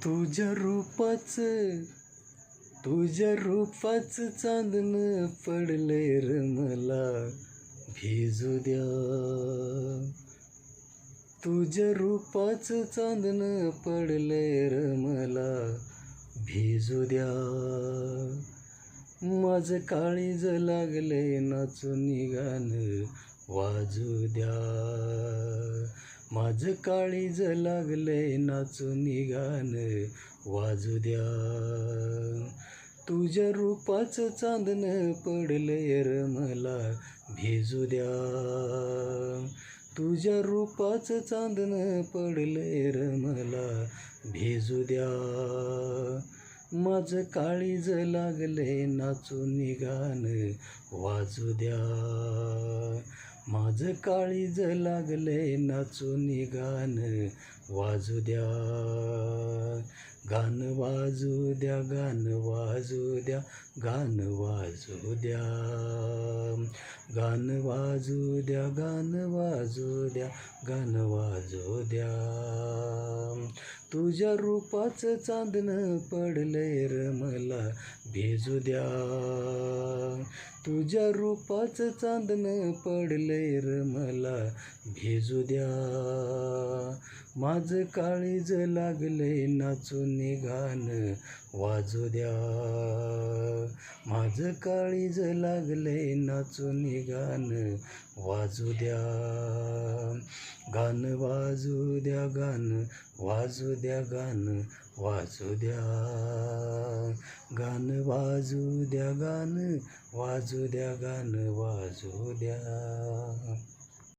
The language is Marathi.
तुझ्या रूपाचं तुझ्या रूपाचं चांदणं पडलंय र मला भिजू द्या. तुझ्या रूपाचं चांदणं पडलंय र मला भिजू द्या. माझं काळीज लागलंय नाचून गाणं वाजू द्या. माझं काळीज लागलंय नाचून गाणं वाजू द्या. तुझ्या रूपाचं चांदणं पडलंय र मला भिजू द्या. तुझ्या रूपाचं चांदणं पडलंय र मला भिजू द्या. माझं काळीज लागलंय नाचून गाणं वाजू द्या. माझं काळीज लागलंय नाचून गाणं वाजू द्या. गाणं वाजू द्या, गाणं वाजू द्या, गाणं वाजू द्या. गाणं वाजू द्या, गाणं वाजू द्या, गाणं वाजू द्या. तुझ्या रूपाचं चांदणं पडलंय र मला भिजू द्या. तुझ्या रूपाचं चांदणं पडलंय र मला भिजू द्या. माझं काळीज लागलंय नाचून गाणं वाजू द्या. माझं काळीज लागलंय नाचून गाणं वाजू द्या. गाणं वाजू द्या, गाणं वाजू द्या, गाणं वाजू द्या. गाणं वाजू द्या, गाणं वाजू द्या, गाणं वाजू द्या.